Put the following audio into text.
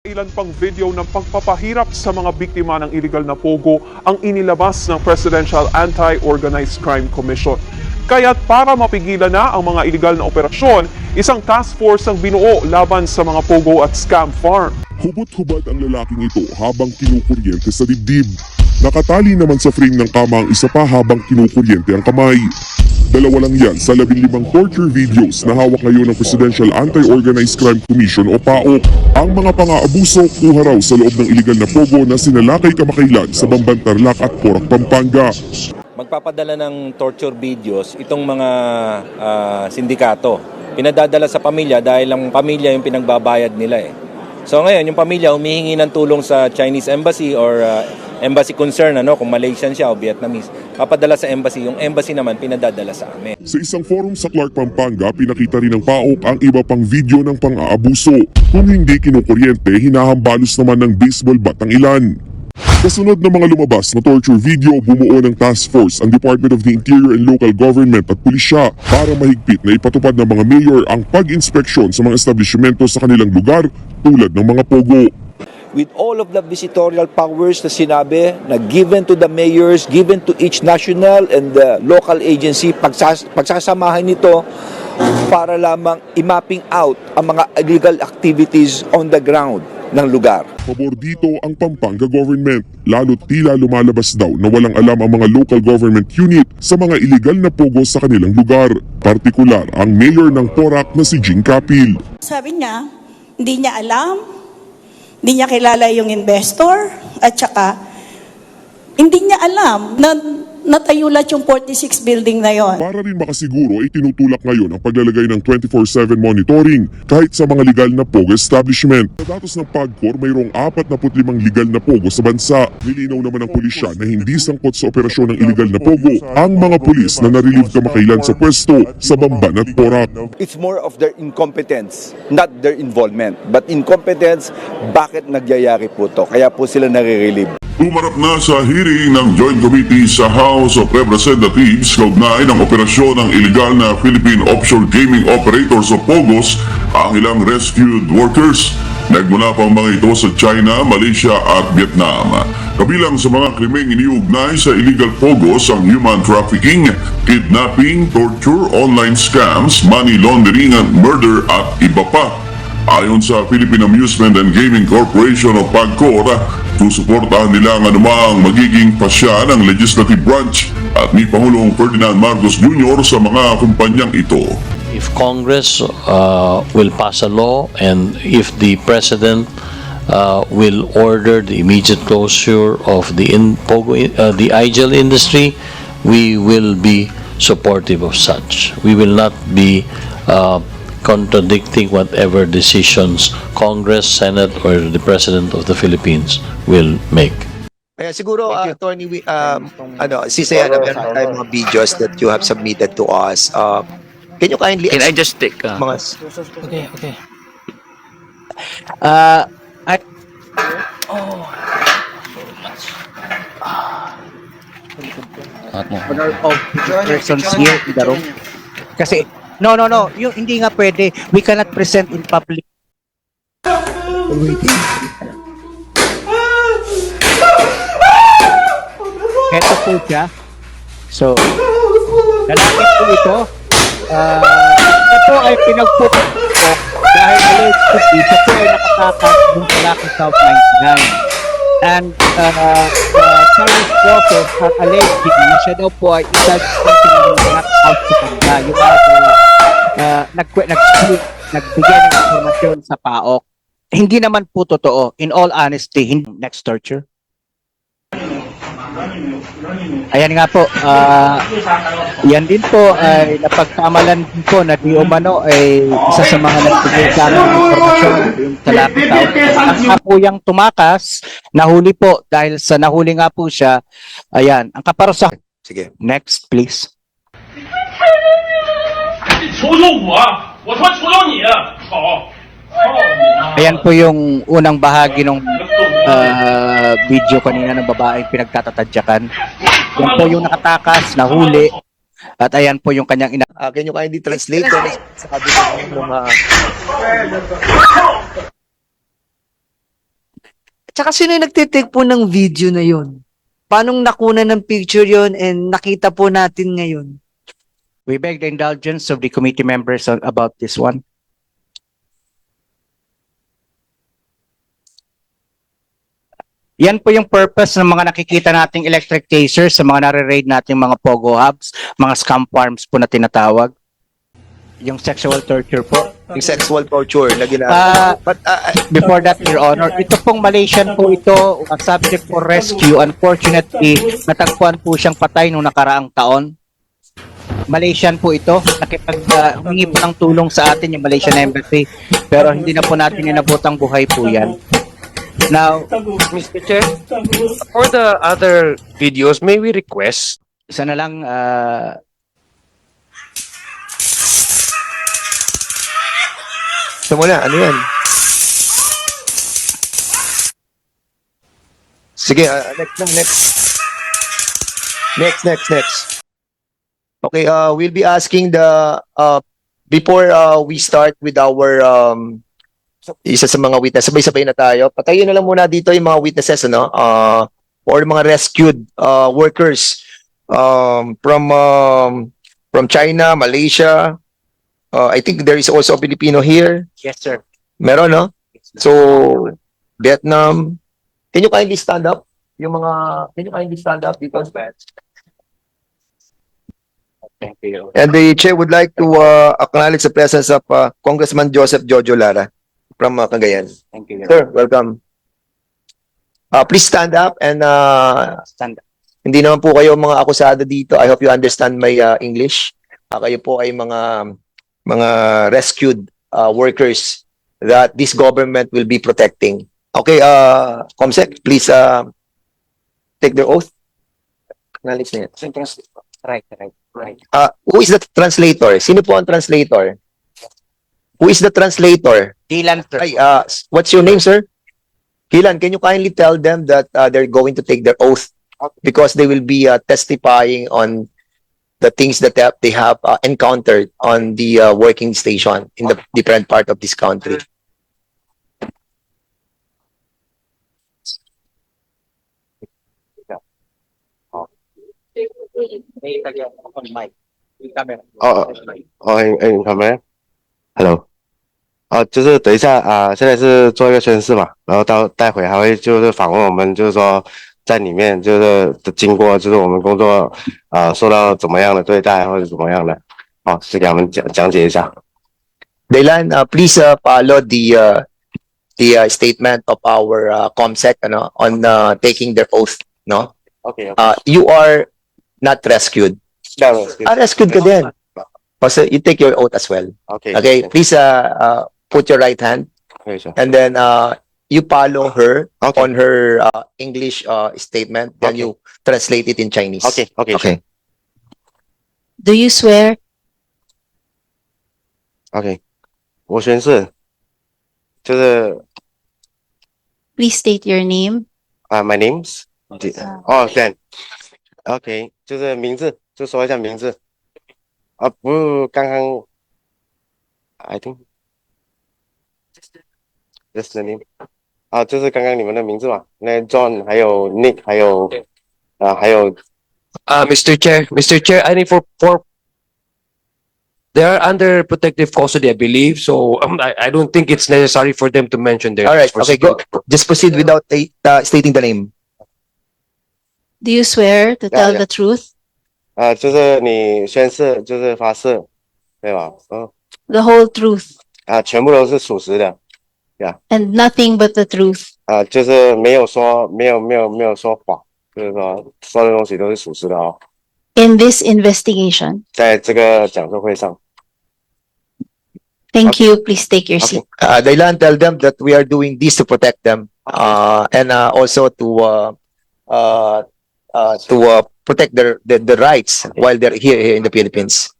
Ilan pang video ng pagpapahirap sa mga biktima ng illegal na pogo ang inilabas ng Presidential Anti-Organized Crime Commission. Kaya't para mapigilan na ang mga illegal na operasyon, isang task force ang binuo laban sa mga pogo at scam farm. Hubot-hubad ang lalaking ito habang kinukuryente sa dibdib. Nakatali naman sa frame ng kama ang isa pa habang kinukuryente ang kamay. Dalawa lang yan sa 15 torture videos na hawak ngayon ng Presidential Anti-Organized Crime Commission o PAOC. Ang mga pang-aabuso kuha raw sa loob ng iligal na pogo na sinalakay kamakailan sa Bamban, Tarlac at Porac, Pampanga. Magpapadala ng torture videos itong mga sindikato. Pinadadala sa pamilya dahil ang pamilya yung pinagbabayad nila eh. So ngayon, yung pamilya humihingi ng tulong sa Chinese Embassy or embassy concern, kung Malaysian siya o Vietnamese. Papadala sa embassy, yung embassy naman pinadadala sa amin. Sa isang forum sa Clark, Pampanga, pinakita rin ng PAOK ang iba pang video ng pang-aabuso. Kung hindi kinukuryente, hinahambalos naman ng baseball bat ang ilan. Kasunod ng mga lumabas na torture video, bumuo ng task force ang Department of the Interior and Local Government at pulisya para mahigpit na ipatupad ng mga mayor ang pag-inspeksyon sa mga establishmento sa kanilang lugar tulad ng mga pogo. With all of the visitorial powers na sinabi na given to the mayors, given to each national and the local agency, pagsasamahan nito para lamang i-mapping out ang mga illegal activities on the ground ng lugar. Pabor dito ang Pampanga government, lalo't tila lumalabas daw na walang alam ang mga local government unit sa mga illegal na pogo sa kanilang lugar. Partikular ang mayor ng Porac na si Jing Capil. Sabi niya, hindi niya alam, hindi niya kilala yung investor, at saka hindi niya alam na natayo lahat yung 46 building na yon. Para rin makasiguro, itinutulak ngayon ang paglalagay ng 24/7 monitoring kahit sa mga legal na pogo establishment. Sa datos ng PAGCOR, mayroong 45 legal na pogo sa bansa. Nilinaw naman ng pulisya na hindi sangkot sa operasyon ng illegal na pogo ang mga pulis na narilib kamakailan sa pwesto sa Bamban at Porac. It's more of their incompetence, not their involvement. But incompetence, bakit nagyayari po to? Kaya po sila nare-relieve. Umarap na sa hearing ng Joint Committee sa House of Representatives kaugnay ng operasyon ng iligal na Philippine Offshore Gaming Operators o POGOs ang ilang rescued workers. Nagmula pang mga ito sa China, Malaysia at Vietnam. Kabilang sa mga krimeng iniugnay sa illegal POGOs ang human trafficking, kidnapping, torture, online scams, money laundering at murder at iba pa. Ayon sa Philippine Amusement and Gaming Corporation o PAGCOR, susuportahan nila ang anumang magiging pasya ng legislative branch at ni Pangulong Ferdinand Marcos Jr. sa mga kumpanyang ito. If Congress will pass a law and if the President will order the immediate closure of the IGL industry, we will be supportive of such. We will not be contradicting whatever decisions Congress, Senate, or the President of the Philippines will make. Kaya siguro, Attorney, Sisaya, meron tayong mga videos that you have submitted to us. Can you kindly... Can I just take... Mga... Okay. Honor of persons here in the room. Kasi, no. Yung hindi nga pwede. We cannot present in public. Ito po siya. So, lalaki po ito. Ito po ay pinagpupo dahil allegedly siya po ay nakatakas ng lalaki South 99. And the Chinese process are allegedly na siya daw po ay isa ng knockout sa kanya. Yung nagbigay ng informasyon sa PAOK. Hindi naman po totoo. In all honesty, next torture. Ayan nga po, yan din po ay napagkamalan din po na di umano ay isa sa mga nagbigay sa amin ng informasyon sa lapit tao. Ang nga po yung tumakas, nahuli po dahil sa nahuli nga po siya, ayan, ang kaparusa. Sige, next please. Ayan po yung unang bahagi ng video kanina ng babaeng pinagtatatadyakan. Yan po yung nakatakas, nahuli. At ayan po yung kanyang ina. Can you kindly translate sa kabila ng mga... Tsaka sino yung nagtitake po ng video na yun? Paanong nakuna ng picture yun and nakita po natin ngayon? We beg the indulgence of the committee members about this one. Yan po yung purpose ng mga nakikita nating electric tasers sa mga nare-raid nating mga pogo hubs, mga scam farms po na tinatawag. Yung sexual torture po. Yung sexual torture na ginagawa. But Before that, Your Honor, ito pong Malaysian po ito, subject for rescue. Unfortunately, natagpuan po siyang patay nung nakaraang taon. Malaysian po ito. Humingi po ng tulong sa atin yung Malaysian Embassy. Pero hindi na po natin inabotang buhay po yan. Now, Mr. Chair, for the other videos, may we request isa na lang, ito muna, ano yan? Sige, next. Okay, we'll be asking before we start with our isa sa mga witness, sabay-sabay na tayo. Patayin na lang muna dito yung mga witnesses, ano? Or mga rescued workers from China, Malaysia. I think there is also a Filipino here. yes sir. Meron, no? So, Vietnam. Can you kindly stand up? Can you kindly stand up? Because Thank you. And the chair would like to acknowledge the presence of Congressman Joseph Jojo Lara from Cagayan. Thank you. Sir, welcome. Please stand up and Stand up. hindi naman po kayo mga akusado dito. I hope you understand my English. Kayo po ay mga rescued workers that this government will be protecting. Okay, Comsec, please take their oath. Acknowledge na yan. Right. Who is the translator? Sino po ang translator? Who is the translator? Dylan, sir. Ay, what's your name, sir? Hilan, can you kindly tell them that they're going to take their oath because they will be testifying on the things that they have encountered on the working station in the different part of this country. Hello，就是等一下现在是做一个宣誓嘛，然后待会还会就是访问我们，就是说在里面就是的经过，就是我们工作受到怎么样的对待或者怎么样的，是给他们讲解一下。Dylan, please follow the statement of our COMSEC on taking their oath. No, Okay. you are not rescued. Rescued ka din. So you take your oath as well. Okay. Okay, please put your right hand Okay, sir. and then you follow her Okay. on her English statement. Then Okay. you translate it in Chinese. Okay. Okay. Do you swear? OK，我宣誓，就是 Please state your name. my name's Dan。OK，就是名字，就说一下名字。不，刚刚 I think just the name。就是刚刚你们的名字嘛，那 John 还有 Nick 还有Mr. Chair, I think for they are under protective custody, I believe. So I don't think it's necessary for them to mention their. All right. Okay, go. Just proceed without stating the name. Do you swear to tell yeah. the truth? 就是你宣誓就是发誓，对吧？The whole truth 全部都是属实的。 and nothing but the truth. 就是没有说谎，就是说的东西都是属实的哦。 In this investigation. 在这个讲座会上。 Thank you. Please take your seat. Dylan, tell them that we are doing this to protect them and also to protect their rights while they're here in the Philippines.